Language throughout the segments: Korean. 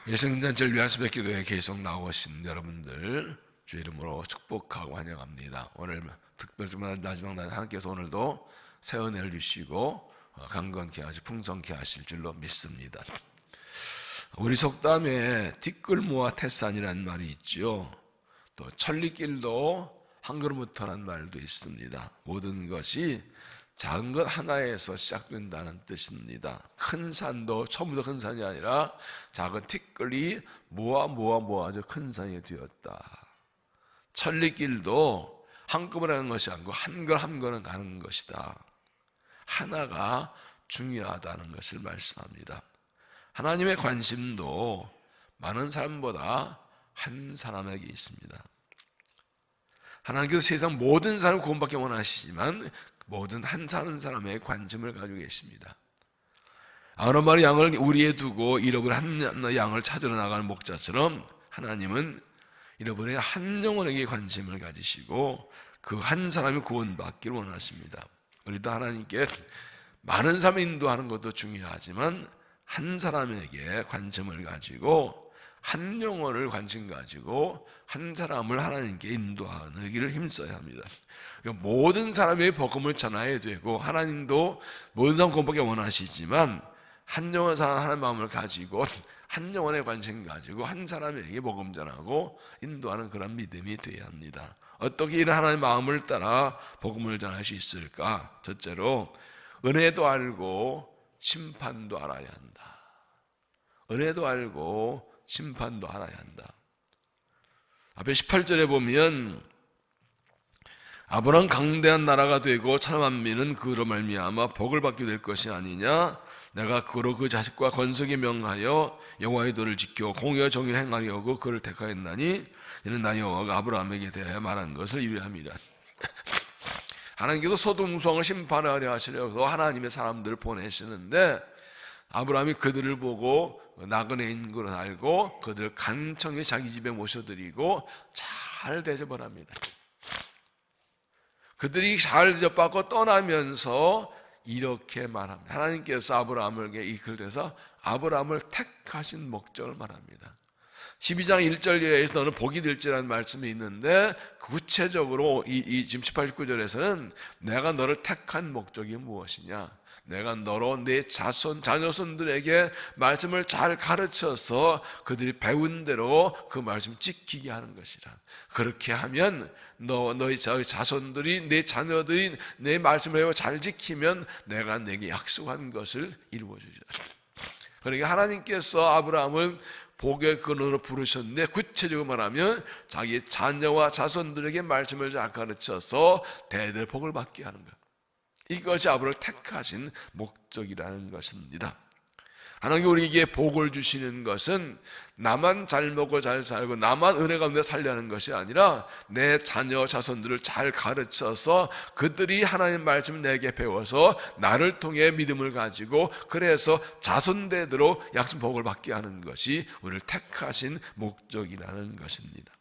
예수님단절 위한 새벽기도에 계속 나오신 여러분들 주의 이름으로 축복하고 환영합니다. 오늘 특별히 마지막 날 하나님께서 오늘도 새 은혜를 주시고 강건케 하시고 풍성케 하실 줄로 믿습니다. 우리 속담에 뒷글모와 태산이라는 말이 있죠. 또 천리길도 한 걸음부터라는 말도 있습니다. 모든 것이 작은 것 하나에서 시작된다는 뜻입니다. 큰 산도 처음부터 큰 산이 아니라 작은 티끌이 모아져 큰 산이 되었다. 천리길도 한꺼번에 가는 것이 아니고 한 걸 한 걸은 가는 것이다. 하나가 중요하다는 것을 말씀합니다. 하나님의 관심도 많은 사람보다 한 사람에게 있습니다. 하나님께서 세상 모든 사람을 구원받기 원하시지만 모든 한 사는 사람의 관심을 가지고 계십니다. 한 마리 양을 우리에 두고 잃어버린 한 양을 찾으러 나가는 목자처럼 하나님은 잃어버린 한 영혼에게 관심을 가지시고 그 한 사람이 구원받기를 원하십니다. 우리도 하나님께 많은 사람을 인도하는 것도 중요하지만 한 사람에게 관심을 가지고 한 영혼을 관심 가지고 한 사람을 하나님께 인도하는 길을 힘써야 합니다. 그러니까 모든 사람의 복음을 전해야 되고 하나님도 모든 사람 구원받기 원하시지만 한 영혼 사람 하나님 마음을 가지고 한 영혼에 관심 가지고 한 사람에게 복음 전하고 인도하는 그런 믿음이 되어야 합니다. 어떻게 이런 하나님의 마음을 따라 복음을 전할 수 있을까? 첫째로 은혜도 알고 심판도 알아야 한다. 은혜도 알고 심판도 알아야 한다. 앞에 18절에 보면 아브라함 강대한 나라가 되고 천만민은 그로 말미암아 복을 받게 될 것이 아니냐. 내가 그로 그 자식과 건석에 명하여 여호와의 도를 지켜 공의와 정의를 행하려고 그를 택하였나니 이는 나 여호와가 아브라함에게 대하여 말한 것을 이루합니다. 하나님께서 소돔성을 심판하려 하시려고 하나님의 사람들을 보내시는데 아브라함이 그들을 보고 나그네인 걸 알고 그들을 간청히 자기 집에 모셔드리고 잘 대접을 합니다. 그들이 잘 대접받고 떠나면서 이렇게 말합니다. 하나님께서 아브라함에게 이끌어서 아브라함을 택하신 목적을 말합니다. 12장 1절에서 너는 복이 될지라는 말씀이 있는데 구체적으로 지금 18, 19절에서는 내가 너를 택한 목적이 무엇이냐? 내가 너로 내 자녀손들에게 말씀을 잘 가르쳐서 그들이 배운 대로 그 말씀 지키게 하는 것이라. 그렇게 하면 너희 자손들이 내 자녀들이 내 말씀을 잘 지키면 내가 내게 약속한 것을 이루어주리라. 그러니까 하나님께서 아브라함은 복의 근원으로 부르셨는데 구체적으로 말하면 자기 자녀와 자손들에게 말씀을 잘 가르쳐서 대대 복을 받게 하는 것. 이것이 아브라함을 택하신 목적이라는 것입니다. 하나님이 우리에게 복을 주시는 것은 나만 잘 먹고 잘 살고 나만 은혜 가운데 살려는 것이 아니라 내 자녀 자손들을 잘 가르쳐서 그들이 하나님 말씀을 내게 배워서 나를 통해 믿음을 가지고 그래서 자손대대로 약속 복을 받게 하는 것이 우리를 택하신 목적이라는 것입니다.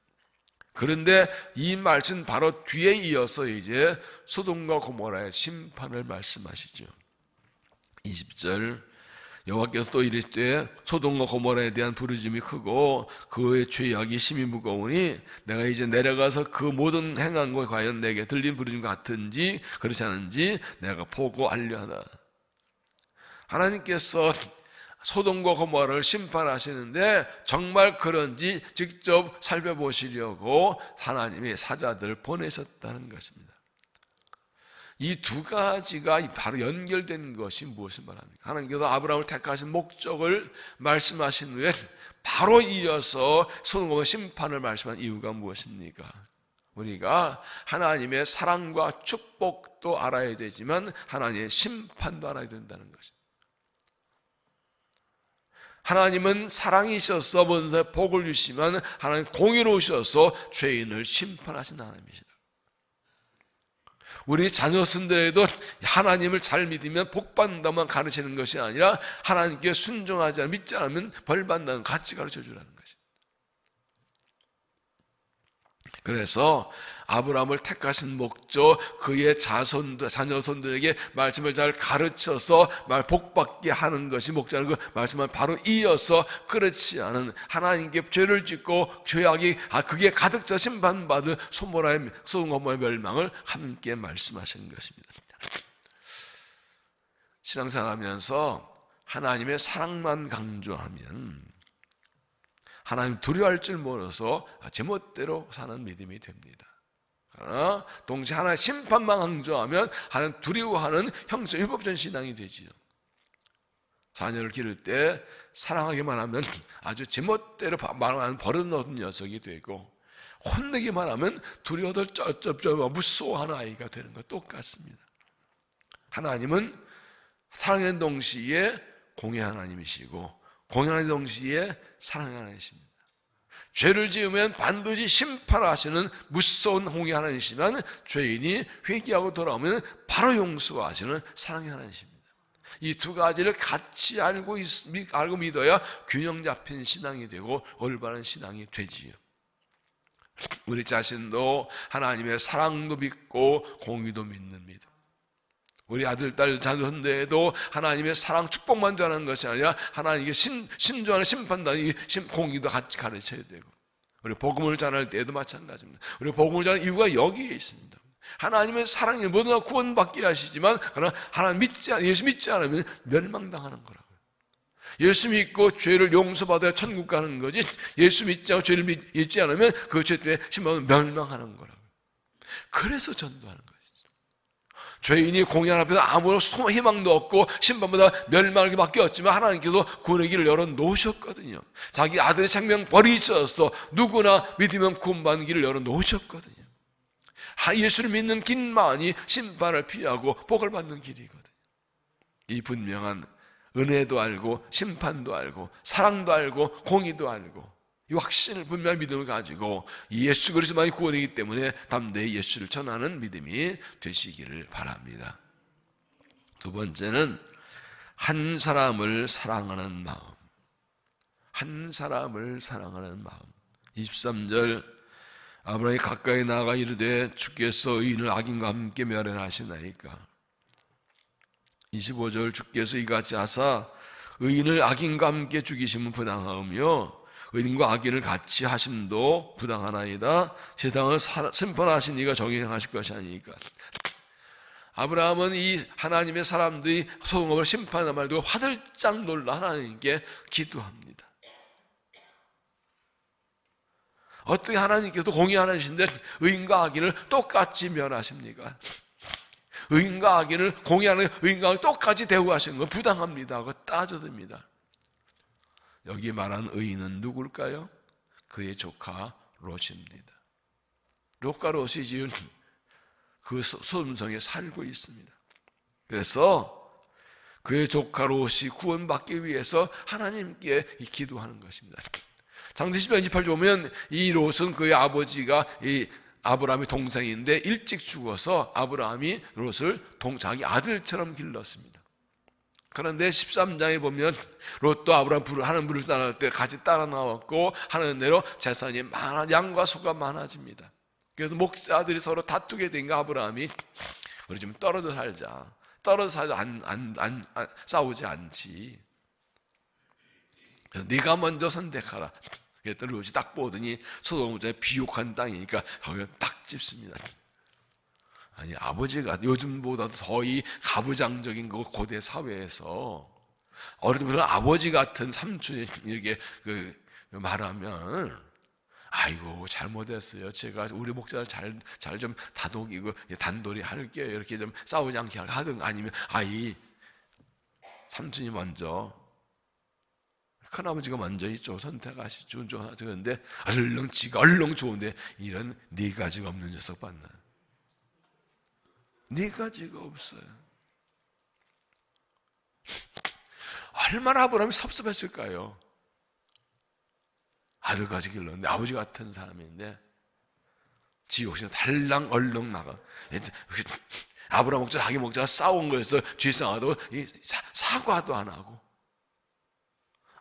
그런데 이 말씀 바로 뒤에 이어서 이제 소돔과 고모라의 심판을 말씀하시죠. 20절 여호와께서 또 이르시되 소돔과 고모라에 대한 부르짐이 크고 그의 죄악이 심히 무거우니 내가 이제 내려가서 그 모든 행한 것이 과연 내게 들린 부르짐 같은지 그렇지 않은지 내가 보고 알려하나. 하나님께서 소돔과 고모라를 심판하시는데 정말 그런지 직접 살펴보시려고 하나님의 사자들을 보내셨다는 것입니다. 이 두 가지가 바로 연결된 것이 무엇을 말합니까? 하나님께서 아브라함을 택하신 목적을 말씀하신 후에 바로 이어서 소돔과 심판을 말씀한 이유가 무엇입니까? 우리가 하나님의 사랑과 축복도 알아야 되지만 하나님의 심판도 알아야 된다는 것입니다. 하나님은 사랑이셔서 먼저 복을 주시면 하나님 공의로우셔서 죄인을 심판하신 하나님이시다. 우리 자녀손들에도 하나님을 잘 믿으면 복 받는다만 가르치는 것이 아니라 하나님께 순종하지 않으면 믿지 않으면 벌 받는다는 같이 가르쳐 주라는 것입니다. 그래서 아브라함을 택하신 목적, 그의 자녀손들에게 말씀을 잘 가르쳐서 복받게 하는 것이 목적인 그 말씀을 바로 이어서 그렇지 않은 하나님께 죄를 짓고 죄악이 그게 가득 차 심판받을 소돔 고모라의 멸망을 함께 말씀하신 것입니다. 신앙생활하면서 하나님의 사랑만 강조하면 하나님 두려워할 줄 몰라서 제멋대로 사는 믿음이 됩니다. 그러나 동시에 하나님의 심판만 강조하면 하나님 두려워하는 형성 율법적인 신앙이 되지요. 자녀를 기를 때 사랑하기만 하면 아주 제멋대로 말하는 버릇없는 녀석이 되고, 혼내기만 하면 두려워도 쩌쩝쩌 무서워하는 아이가 되는 것 똑같습니다. 하나님은 사랑하는 동시에 공의 하나님이시고 공의하는 동시에 사랑의 하나님이십니다. 죄를 지으면 반드시 심판하시는 무서운 공의 하나님이시지만 죄인이 회개하고 돌아오면 바로 용서하시는 사랑의 하나님이십니다. 이 두 가지를 같이 알고 믿어야 균형 잡힌 신앙이 되고 올바른 신앙이 되지요. 우리 자신도 하나님의 사랑도 믿고 공의도 믿는 믿음, 우리 아들, 딸, 자손들에도 하나님의 사랑, 축복만 전하는 것이 아니라 하나님께 신조하는 심판단이 공의도 같이 가르쳐야 되고, 우리 복음을 전할 때에도 마찬가지입니다. 우리 복음을 전하는 이유가 여기에 있습니다. 하나님의 사랑이 모두가 구원받게 하시지만, 그러나 하나님 예수 믿지 않으면 멸망당하는 거라고요. 예수 믿고 죄를 용서받아야 천국 가는 거지, 예수 믿지 않고 죄를 믿지 않으면 그 죄 때문에 심판은 멸망하는 거라고요. 그래서 전도하는 거예요. 죄인이 공의 앞에서 아무런 희망도 없고 심판보다 멸망을 밖에 없지만 하나님께서 구원의 길을 열어놓으셨거든요. 자기 아들의 생명 버리셔서 누구나 믿으면 구원받는 길을 열어놓으셨거든요. 예수를 믿는 길만이 심판을 피하고 복을 받는 길이거든요. 이 분명한 은혜도 알고 심판도 알고 사랑도 알고 공의도 알고 이 확신을 분명한 믿음을 가지고 예수 그리스도만이 구원이기 때문에 담대히 예수를 전하는 믿음이 되시기를 바랍니다. 두 번째는 한 사람을 사랑하는 마음. 한 사람을 사랑하는 마음. 23절 아브라함이 가까이 나아가 이르되 주께서 의인을 악인과 함께 멸하시나이까. 25절 주께서 이같이 하사 의인을 악인과 함께 죽이심은 부당하며 의인과 악인을 같이 하심도 부당하나이다. 세상을 심판하신 이가 정의하실 것이 아니니까. 아브라함은 이 하나님의 사람들이 소돔을 심판한 말도 화들짝 놀라 하나님께 기도합니다. 어떻게 하나님께서 공의 하나님이신데 의인과 악인을 똑같이 멸하십니까? 의인과 악인을 공의하는 의인과 악인을 똑같이 대우하시는 건 부당합니다 하고 따져듭니다. 여기 말한 의인은 누굴까요? 그의 조카 롯입니다. 롯과 롯이 지은 그 소돔성에 살고 있습니다. 그래서 그의 조카 롯이 구원받기 위해서 하나님께 기도하는 것입니다. 창세기 10장 28절 보면 이 롯은 그의 아버지가 이 아브라함의 동생인데 일찍 죽어서 아브라함이 롯을 자기 아들처럼 길렀습니다. 그런데 13장에 보면 롯도 아브라함 하는 불을 따라갈 때 같이 따라 나왔고 하는 대로 재산이 양과 소가 많아집니다. 그래서 목자들이 서로 다투게 된가 아브라함이 우리 좀 떨어져 살자. 떨어져 살자. 싸우지 않지. 그래서 네가 먼저 선택하라. 그랬더니 롯이 딱 보더니 소돔의 비옥한 땅이니까 거기에 딱 집습니다. 아니 아버지가 요즘보다도 더이 가부장적인 그 고대 사회에서 어른들은 아버지 같은 삼촌이 이렇게 말하면 아이고 잘못했어요. 제가 우리 목자를 잘 좀 다독이고 단돌이 할게요. 이렇게 좀 싸우지 않게 하든 아니면 아이 삼촌이 먼저 큰아버지가 먼저 이쪽 선택하시죠. 그런데 얼렁 좋은데 이런 네 가지가 없는 녀석 봤나? 네 가지가 없어요. 얼마나 아브라함이 섭섭했을까요? 아들까지 길렀는데 아버지 같은 사람인데 지 욕심 달랑 얼렁 나가. 아브라함 목자 자기 목자가 싸운 거에서 쥐상하고 사과도 안 하고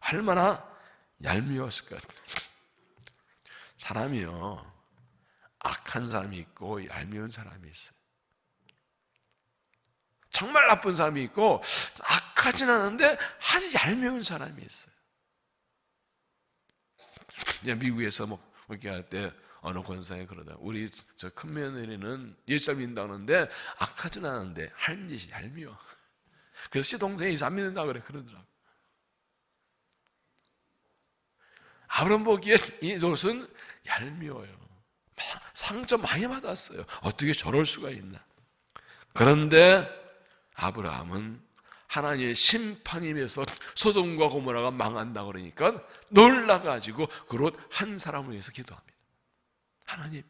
얼마나 얄미웠을까. 사람이요 악한 사람이 있고 얄미운 사람이 있어요. 정말 나쁜 사람이 있고 악하진 않은데 아주 얄미운 사람이 있어요. 미국에서 이렇게 할 때 어느 권사에 그러다 우리 저 큰 며느리는 일절 믿는다는데 악하진 않은데 하는 짓이 얄미워. 그래서 시동생이 안 믿는다 그러더라고. 아브라함 보기에 이 롯은 얄미워요. 상처 많이 받았어요. 어떻게 저럴 수가 있나. 그런데 아브라함은 하나님의 심판 입에서 소돔과 고모라가 망한다 그러니까 놀라가지고 그 롯 한 사람을 위해서 기도합니다. 하나님,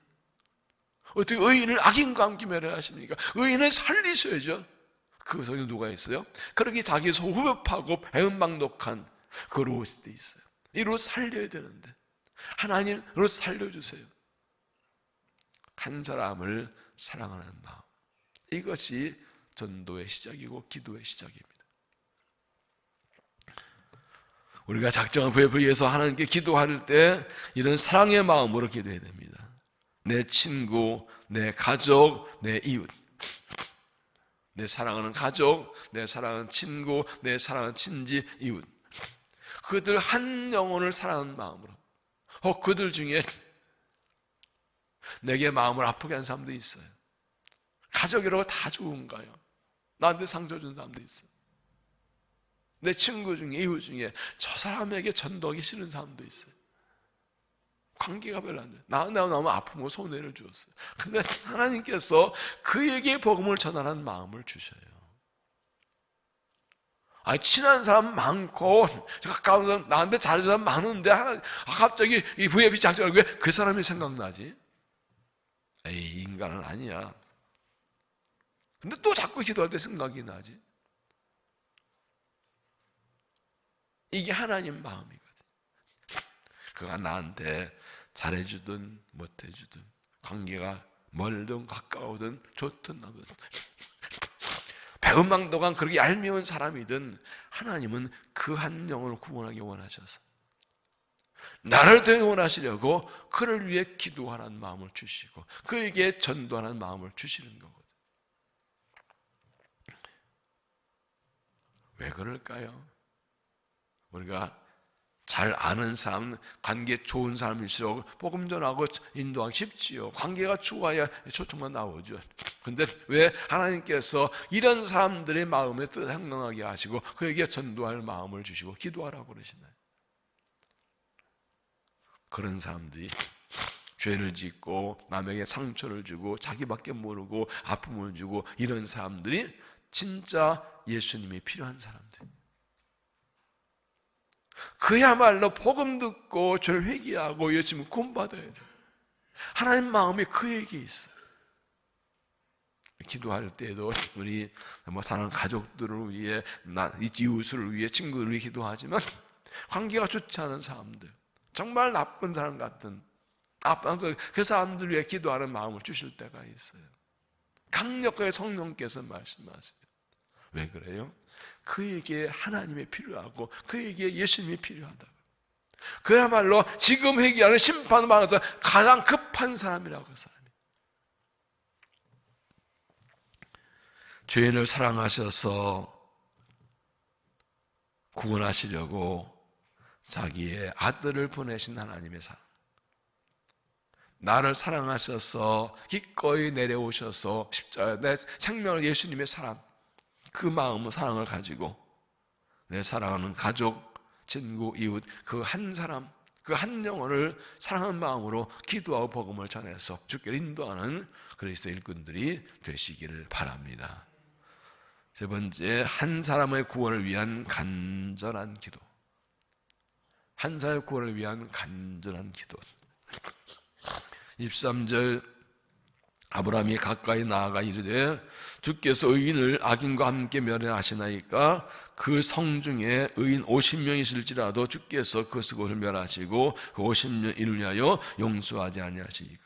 어떻게 의인을 악인과 함께 멸하십니까? 의인을 살리셔야죠. 그 속에 누가 있어요? 그렇게 자기 후벼파고 배은망덕한 그 롯이 있어요. 이 롯 살려야 되는데 하나님, 롯 살려주세요. 한 사람을 사랑하는 마음, 이것이 전도의 시작이고 기도의 시작입니다. 우리가 작정한 부에 의해서 하나님께 기도할 때 이런 사랑의 마음으로 기도해야 됩니다. 내 친구, 내 가족, 내 이웃, 내 사랑하는 가족, 내 사랑하는 친구, 내 사랑하는 친지, 이웃, 그들 한 영혼을 사랑하는 마음으로. 그들 중에 내게 마음을 아프게 한 사람도 있어요. 가족이라고 다 좋은가요? 나한테 상처 준 사람도 있어요. 내 친구 중에, 이웃 중에 저 사람에게 전도하기 싫은 사람도 있어요. 관계가 별로 안 돼요. 나한테 너무 아프고 손해를 주었어요. 근데 하나님께서 그에게 복음을 전하는 마음을 주셔요. 친한 사람 많고 가까운 사람, 나한테 잘해준 사람 많은데 갑자기 이 VIP 작전을 왜 그 사람이 생각나지? 에이, 인간은 아니야. 근데 또 자꾸 기도할 때 생각이 나지. 이게 하나님 마음이거든. 그가 나한테 잘해주든 못해주든 관계가 멀든 가까우든 좋든 나쁘든 배은망덕한 그렇게 얄미운 사람이든 하나님은 그 한 영혼을 구원하기 원하셔서 나를 더 원하시려고 그를 위해 기도하라는 마음을 주시고 그에게 전도하는 마음을 주시는 거거든. 왜 그럴까요? 우리가 잘 아는 사람, 관계 좋은 사람일수록 복음 전하고 인도하기 쉽지요. 관계가 좋아야 초청만 나오죠. 근데 왜 하나님께서 이런 사람들의 마음에 뜻 행동하게 하시고 그에게 전도할 마음을 주시고 기도하라고 그러시나요? 그런 사람들이 죄를 짓고 남에게 상처를 주고 자기밖에 모르고 아픔을 주고 이런 사람들이 진짜 예수님이 필요한 사람들. 그야말로 복음 듣고 저를 회개하고 예수님을 구원받아야 돼요. 하나님 마음이 그에게 있어요. 기도할 때도 우리 사랑하는 가족들을 위해, 이웃을 위해, 친구들을 위해 기도하지만 관계가 좋지 않은 사람들, 정말 나쁜 사람 같은 그 사람들 위해 기도하는 마음을 주실 때가 있어요. 강력하게 성령께서 말씀하세요. 왜 그래요? 그에게 하나님이 필요하고 그에게 예수님이 필요하다. 그야말로 지금 회개하는 심판을 받아서 가장 급한 사람이라고. 그 사람이 죄인을 사랑하셔서 구원하시려고 자기의 아들을 보내신 하나님의 사랑, 나를 사랑하셔서 기꺼이 내려오셔서 십자가에 내 생명을 예수님의 사랑, 그 마음의 사랑을 가지고 내 사랑하는 가족, 친구, 이웃 그 한 사람, 그 한 영혼을 사랑하는 마음으로 기도하고 복음을 전해서 주께 인도하는 그리스도 일꾼들이 되시기를 바랍니다. 세 번째, 한 사람의 구원을 위한 간절한 기도. 한 사람의 구원을 위한 간절한 기도. 23절, 아브라함이 가까이 나아가 이르되 주께서 의인을 악인과 함께 멸하시나이까 그 성 중에 의인 50명 있을지라도 주께서 그 그곳을 멸하시고 그 50명 이를 위하여 용서하지 아니하시니까.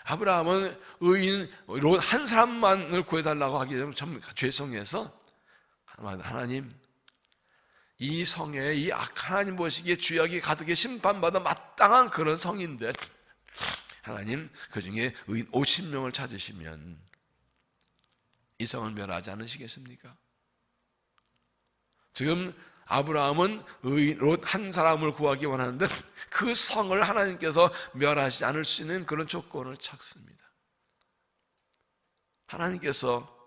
아브라함은 의인 한 사람만을 구해달라고 하기 때문에 참 죄송해서 하나님, 이 성에 이 하나님 보시기에 죄악이 가득해 심판받아 마땅한 그런 성인데 하나님 그 중에 의인 50명을 찾으시면 이 성을 멸하지 않으시겠습니까? 지금 아브라함은 의인 롯 한 사람을 구하기 원하는데 그 성을 하나님께서 멸하지 않을 수 있는 그런 조건을 찾습니다. 하나님께서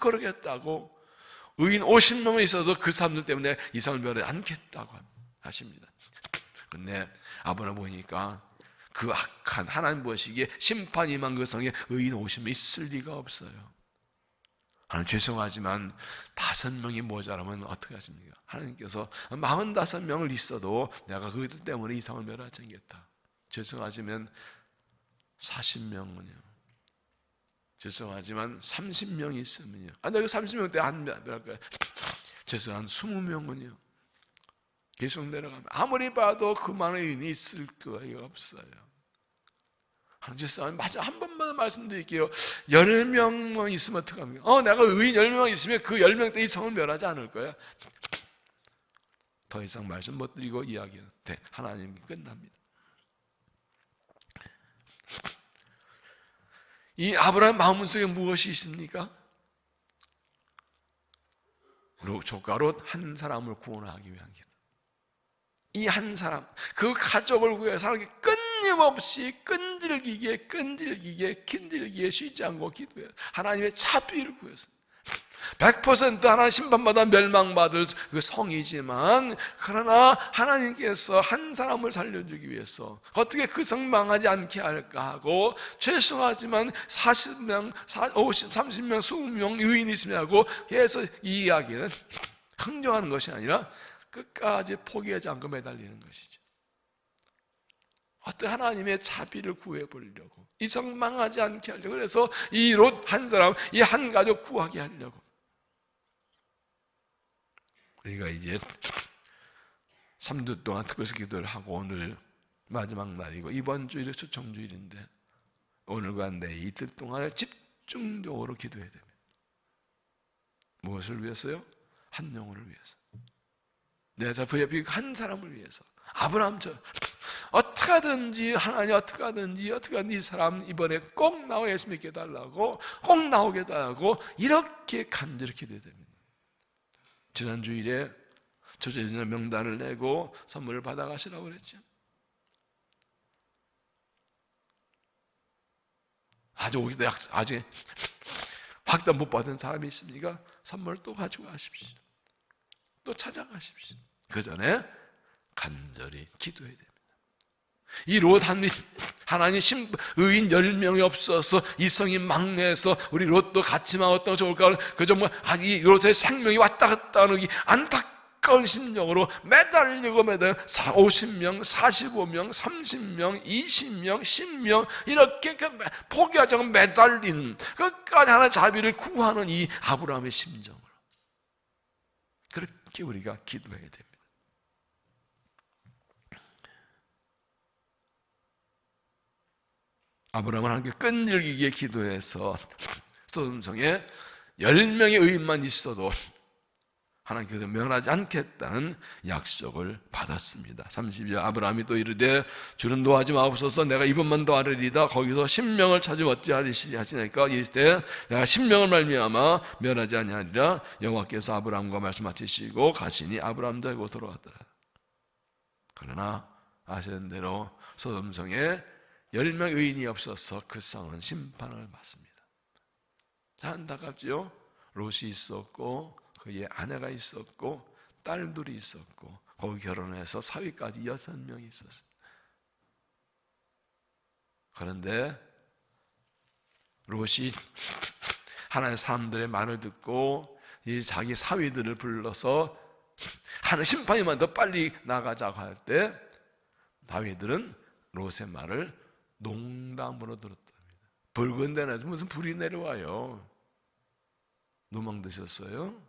그러겠다고 의인 50명이 있어도 그 사람들 때문에 이 성을 멸하지 않겠다고 하십니다. 근데 아브라함 보니까 그 악한 하나님 보시기에 심판이 임한 그 성에 의인 50명 있을 리가 없어요. 하나님 죄송하지만 5명이 모자라면 어떻게 하십니까? 하나님께서 45명을 있어도 내가 그들 때문에 이 성을 멸하지 않겠다. 죄송하지만 40명은요. 죄송하지만 30명이 있으면요. 내가 30명 때 안 멸할 거야. 죄송한 20명은요. 계속 내려가면 아무리 봐도 그 많은 의인이 있을 거가 없어요. 죄송합니다. 맞아, 한 번만 말씀드릴게요. 10명만 있으면 어떡합니까? 내가 의인 10명 있으면 그 10명 때 이 성을 멸하지 않을 거야. 더 이상 말씀 못 드리고 이야기는 하나님이 끝납니다. 이 아브라함 마음속에 무엇이 있습니까? 조카 롯 한 사람을 구원하기 위한 기도. 이 한 사람, 그 가족을 위해서 끊임없이 끈질기게 쉬지 않고 기도해요. 하나님의 자비를 구해서 100% 하나님 심판받아 멸망받을 그 성이지만, 그러나 하나님께서 한 사람을 살려주기 위해서 어떻게 그 성 망하지 않게 할까 하고, 죄송하지만 40명, 50, 30명, 20명 의인이 있으면 하고 해서 이 이야기는 흥정하는 것이 아니라 끝까지 포기하지 않고 매달리는 것이죠. 어떤 하나님의 자비를 구해보려고, 이 성 망하지 않게 하려고, 그래서 이 롯 한 사람, 이 한 가족 구하게 하려고. 우리가 이제 3주 동안 특별히 기도를 하고 오늘 마지막 날이고 이번 주일이 초청주일인데 오늘과 내일 이틀 동안에 집중적으로 기도해야 됩니다. 무엇을 위해서요? 한 영혼을 위해서. 내 옆에 한 사람을 위해서. 아브라함처럼 어떻게든지 하나님 어떻게든지 이 사람 이번에 꼭 나와 예수 믿게 해달라고, 꼭 나오게 해달라고 이렇게 간절히 기도해야 됩니다. 지난 주일에 조제자 명단을 내고 선물을 받아가시라고 그랬죠. 아직 확답 못 받은 사람이 있습니까? 선물 또 가지고 가십시오. 또 찾아가십시오. 그 전에 간절히 기도해야 됩니다. 이 롯 하나님 의인 10명이 없어서 이 성이 망해서 우리 롯도 같이 망했던 좋을까? 그 정말 이 롯의 생명이 왔다 갔다 하는 이 안타까운 심령으로 매달리고 50명, 45명, 30명, 20명, 10명 이렇게 포기하지 않고 매달리는, 끝까지 하나님의 자비를 구하는 이 아브라함의 심정으로 그렇게 우리가 기도해야 됩니다. 아브라함은 하나님께 끈질기게 기도해서 소돔성에 10명의 의인만 있어도 하나님께서 멸하지 않겠다는 약속을 받았습니다. 32절 아브라함이 또 이르되 주는 노하지 마옵소서, 내가 이번만 더하리이다. 거기서 10명을 찾으면 어찌하리시지 하시니까 이때 내가 10명을 말미암아 멸하지 아니하리라. 여호와께서 아브라함과 말씀하시고 가시니 아브라함도 하고 돌아갔더라. 그러나 아시는 대로 소돔성에 10명 의인이 없어서 그 성은 심판을 받습니다. 안타깝죠? 롯이 있었고 그의 아내가 있었고 딸들이 있었고 거기 결혼해서 사위까지 6명이 있었어요. 그런데 롯이 하나님의 사람들의 말을 듣고 이 자기 사위들을 불러서 하나님 심판이만 더 빨리 나가자고 할 때 다윗들은 롯의 말을 농담으로 들었답니다. 붉은 데는 무슨 불이 내려와요. 노망 드셨어요?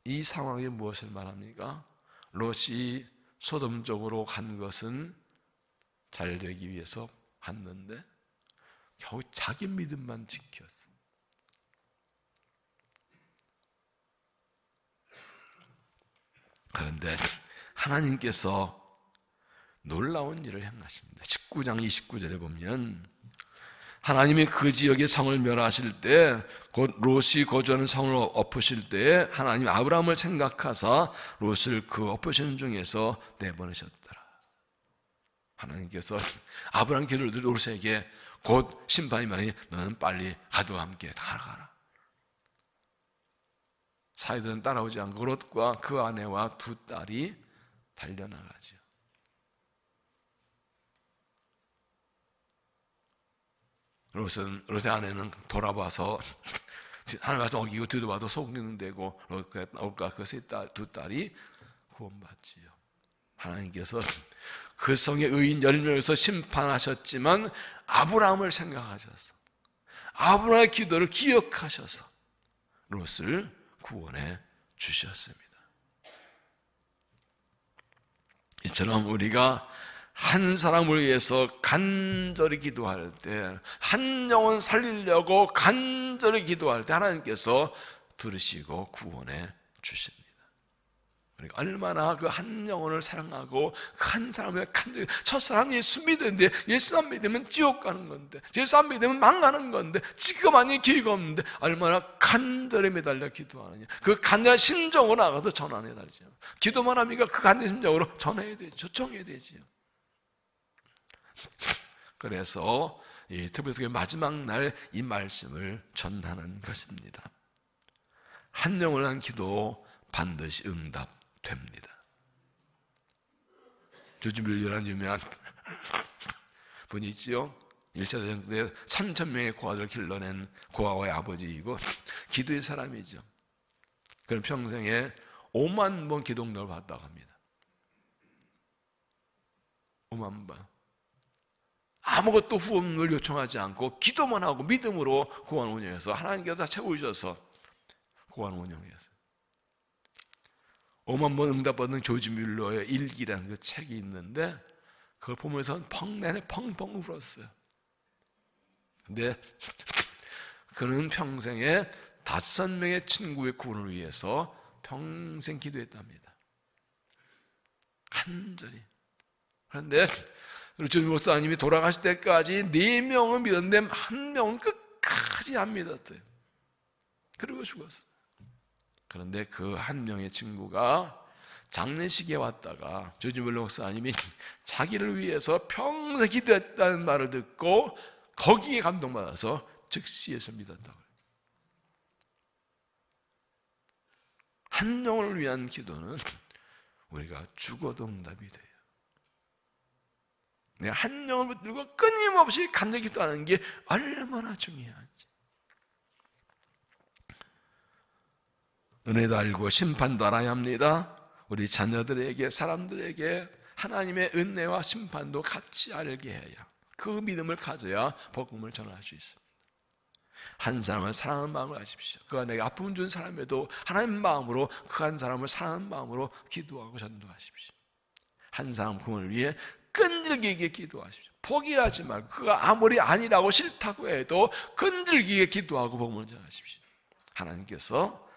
이 상황이 무엇을 말합니까? 롯이 소돔 쪽으로 간 것은 잘 되기 위해서 갔는데 겨우 자기 믿음만 지켰어. 그런데 하나님께서 놀라운 일을 행하십니다. 19장 29절에 보면 하나님이 그 지역의 성을 멸하실 때, 곧 롯이 거주하는 성을 엎으실 때에 하나님 아브라함을 생각하사 롯을 그 엎으시는 중에서 내보내셨더라. 하나님께서 아브라함 기도를 들은 롯에게 곧 심판이 많으니 너는 빨리 가족과 함께 다 가라. 사이들은 따라오지 않고 롯과 그 아내와 두 딸이 달려나가죠. 롯의 아내는 돌아봐서 하나님 와서 어기고 뒤돌아봐도 속이는 되고 롯과 그 두 딸이 구원받지요. 하나님께서 그 성의 의인 10명에서 심판하셨지만 아브라함을 생각하셔서 아브라함의 기도를 기억하셔서 롯을 구원해 주셨습니다. 이처럼 우리가 한 사람을 위해서 간절히 기도할 때, 한 영혼 살리려고 간절히 기도할 때 하나님께서 들으시고 구원해 주십니다. 우리가 얼마나 그 한 영혼을 사랑하고 한 사람을 간절히, 첫 사람 예수 믿는데 예수 안 믿으면 지옥 가는 건데, 예수 안 믿으면 망하는 건데, 지금 아니 기회가 없는데 얼마나 간절히 매달려 기도하느냐. 그 간절한 심정으로 나가서 전환해 달죠. 기도만 합니까? 그 간절한 심정으로 전해야 되죠. 초청해야 되지요. 그래서 특별히 마지막 날 이 말씀을 전하는 것입니다. 한 영혼을 위한 기도 반드시 응답됩니다. 조지 밀러라는 유명한 분이 있지요. 1차 대전 때 3,000명의 고아들을 길러낸 고아와의 아버지이고 기도의 사람이죠. 그는 평생에 5만 번 기도응답을 받았다고 합니다. 5만 번. 아무것도 후원을 요청하지 않고 기도만 하고 믿음으로 고안 운영해서 하나님께서 다 채우셔서 고안 운영했어요. 5만 번 응답받은 조지 뮬러의 일기라는 그 책이 있는데 그걸 보면서 내내 펑펑 울었어요. 근데 그는 평생에 5명의 친구의 구원을 위해서 평생 기도했답니다. 간절히. 그런데 조지 목사님이 돌아가실 때까지 4명은 믿었는데 1명은 끝까지 안 믿었대요. 그리고 죽었어요. 그런데 그 1명의 친구가 장례식에 왔다가 조지 목사님이 자기를 위해서 평생 기도했다는 말을 듣고 거기에 감동받아서 즉시 예수 믿었다고 해요. 한 영혼을 위한 기도는 우리가 죽어도 응답이 돼요. 내가 한 영혼을 붙들고 끊임없이 간절히 기도하는 게 얼마나 중요한지. 은혜도 알고 심판도 알아야 합니다. 우리 자녀들에게, 사람들에게 하나님의 은혜와 심판도 같이 알게 해야, 그 믿음을 가져야 복음을 전할 수 있습니다. 한 사람을 사랑하는 마음을 가지십시오. 그가 내게 아픔을 준 사람에도 하나님 마음으로 그 한 사람을 사랑하는 마음으로 기도하고 전도하십시오. 한 사람 구원을 위해 끈질기게 기도하십시오. 포기하지 말고, 그가 아무리 아니라고 싫다고 해도 끈질기게 기도하고 복음을 전하십시오. 하나님께서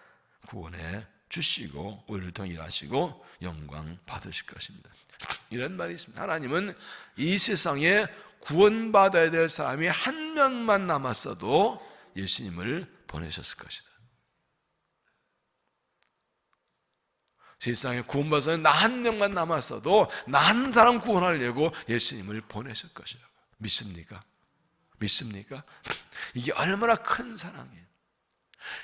구원해 주시고 우리를 통해 일하시고 영광 받으실 것입니다. 이런 말이 있습니다. 하나님은 이 세상에 구원받아야 될 사람이 한 명만 남았어도 예수님을 보내셨을 것이다. 세상에 구원받아서 나 한 명만 남았어도 나 한 사람 구원하려고 예수님을 보내실 것이라고. 믿습니까? 믿습니까? 이게 얼마나 큰 사랑이에요.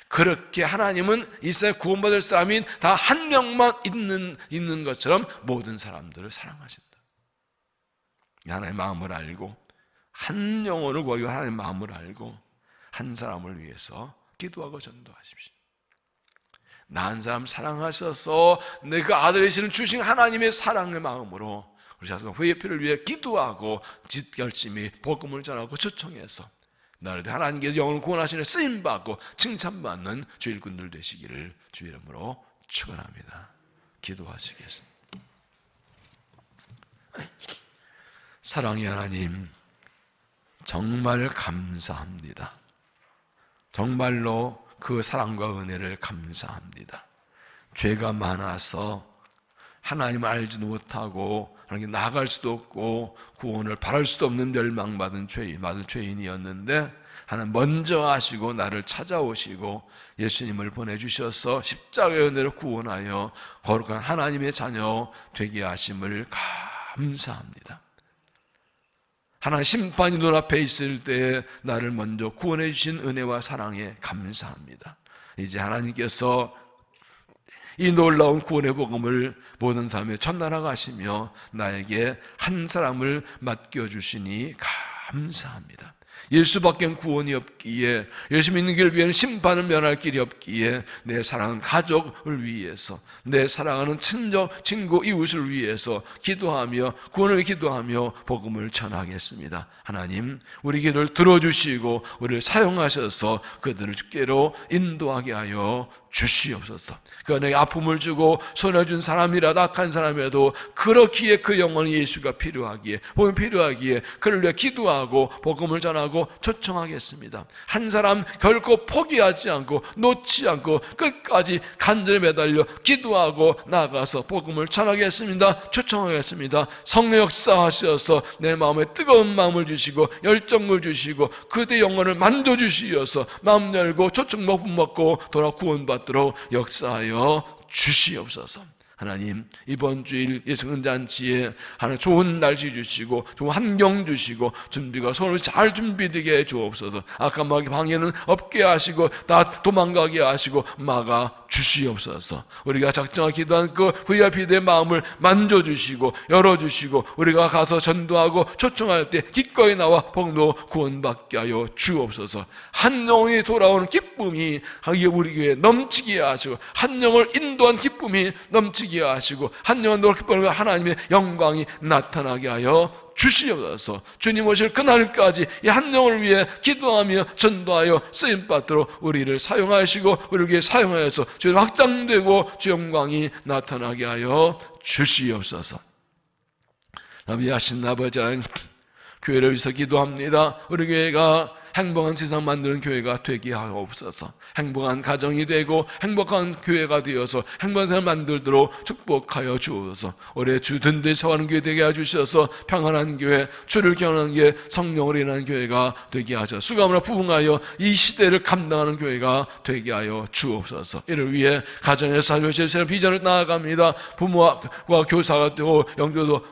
그렇게 하나님은 이 세상에 구원받을 사람이 다 한 명만 있는 것처럼 모든 사람들을 사랑하신다. 하나님의 마음을 알고 한 영혼을 구하기 위해 하나님의 마음을 알고 한 사람을 위해서 기도하고 전도하십시오. 나 한 사람 사랑하셔서 내 그 아들이시는 주신 하나님의 사랑의 마음으로 우리 자손 회개를 위해 기도하고 열심히 복음을 전하고 초청해서 나를 하나님께서 영혼을 구원하시는 쓰임받고 칭찬받는 주의 일꾼들 되시기를 주 이름으로 축원합니다. 기도하시겠습니다. 사랑의 하나님, 정말 감사합니다. 정말로 그 사랑과 은혜를 감사합니다. 죄가 많아서 하나님을 알지도 못하고 하나님께 나아갈 수도 없고 구원을 바랄 수도 없는 멸망받은 죄인이었는데 하나님 먼저 아시고 나를 찾아오시고 예수님을 보내주셔서 십자가의 은혜로 구원하여 거룩한 하나님의 자녀 되게 하심을 감사합니다. 하나님 심판이 눈앞에 있을 때에 나를 먼저 구원해 주신 은혜와 사랑에 감사합니다. 이제 하나님께서 이 놀라운 구원의 복음을 모든 사람에 전달하시며 나에게 한 사람을 맡겨주시니 감사합니다. 예수밖에 구원이 없기에, 예수 믿는 길을 위해는 심판을 면할 길이 없기에 내 사랑하는 가족을 위해서, 내 사랑하는 친족, 친구, 이웃을 위해서 기도하며 구원을 기도하며 복음을 전하겠습니다. 하나님, 우리 기도를 들어주시고 우리를 사용하셔서 그들을 주께로 인도하게 하여 주시옵소서. 그가 내게 아픔을 주고 손해 준 사람이라도 악한 사람이라도 그렇기에 그 영혼이 예수가 필요하기에, 복음이 필요하기에 그를 위해 기도하고 복음을 전하고 초청하겠습니다. 한 사람 결코 포기하지 않고 놓지 않고 끝까지 간절히 매달려 기도하고 나아가서 복음을 전하겠습니다. 초청하겠습니다. 성령 역사하셔서 내 마음에 뜨거운 마음을 주시고 열정을 주시고 그대 영혼을 만져주시어서 마음 열고 초청 먹고 돌아 구원받도록 역사하여 주시옵소서. 하나님, 이번 주일 예수은잔치에 하나님 좋은 날씨 주시고 좋은 환경 주시고 준비가 서로 잘 준비되게 해 주옵소서. 아까 방해는 없게 하시고 다 도망가게 하시고 막아 주시옵소서. 우리가 작정하게 기도한 그 VIP들의 마음을 만져주시고 열어주시고 우리가 가서 전도하고 초청할 때 기꺼이 나와 복음으로 구원받게 하여 주옵소서. 한 영혼이 돌아오는 기쁨이 우리 교회에 넘치게 하시고 한 영혼을 인도한 기쁨이 넘치게 하시고 한 영혼 놀 기쁨으로 하나님의 영광이 나타나게 하여 주시옵소서. 주님 오실 그날까지 이 한 영혼을 위해 기도하며 전도하여 쓰임받도록 우리를 사용하시고 우리를 위해 사용하여서 주님 확장되고 주 영광이 나타나게 하여 주시옵소서. 자비하신 아버지 하나님, 교회를 위해서 기도합니다. 우리 교회가 행복한 세상 만드는 교회가 되게 하옵소서. 행복한 가정이 되고 행복한 교회가 되어서 행복한 세상을 만들도록 축복하여 주옵소서. 올해 주 든든히 서하는 교회 되게 해주셔서 평안한 교회, 주를 경험하는 교회, 성령으로 인하는 교회가 되게 하셔서 수감으로 부흥하여 이 시대를 감당하는 교회가 되게 하여 주옵소서. 이를 위해 가정에서 살려주실 비전을 나아갑니다. 부모와 교사가 되고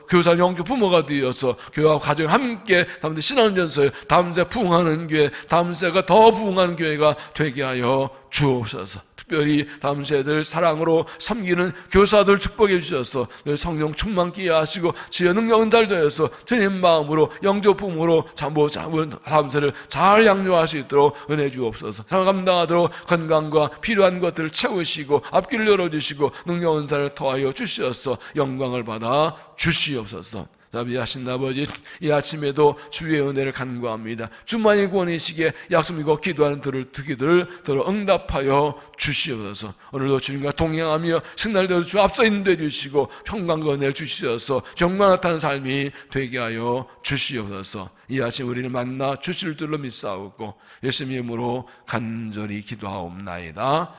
교사 영주 부모가 되어서 교회와 가정이 함께 다음 신앙전서에 다음 세 부흥하는 교회, 다음 세가 더 부흥하는 교회가 되게 하여 주옵소서. 특별히 다음 세대를 사랑으로 섬기는 교사들 축복해 주셔서 늘 성령 충만케 하시고 지혜 능력은 잘 되어서 주님 마음으로 영조 부모로 다음 세를 잘 양육할 수 있도록 은혜 주옵소서. 삶을 감당하도록 건강과 필요한 것들을 채우시고 앞길을 열어주시고 능력 은사를 더하여 주시어서 영광을 받아 주시옵소서. 자비하신 아버지, 이 아침에도 주의 은혜를 간구합니다. 주만이 구원이시기에 약속이고 기도하는 기도를 들어 응답하여 주시옵소서. 오늘도 주님과 동행하며 신날대로 주 앞서 인도해 주시고 평강과 은혜를 주시어서 정말 나타나는 삶이 되게 하여 주시옵소서. 이 아침 우리를 만나 주실 줄로 믿사오고 예수님의 이름으로 간절히 기도하옵나이다.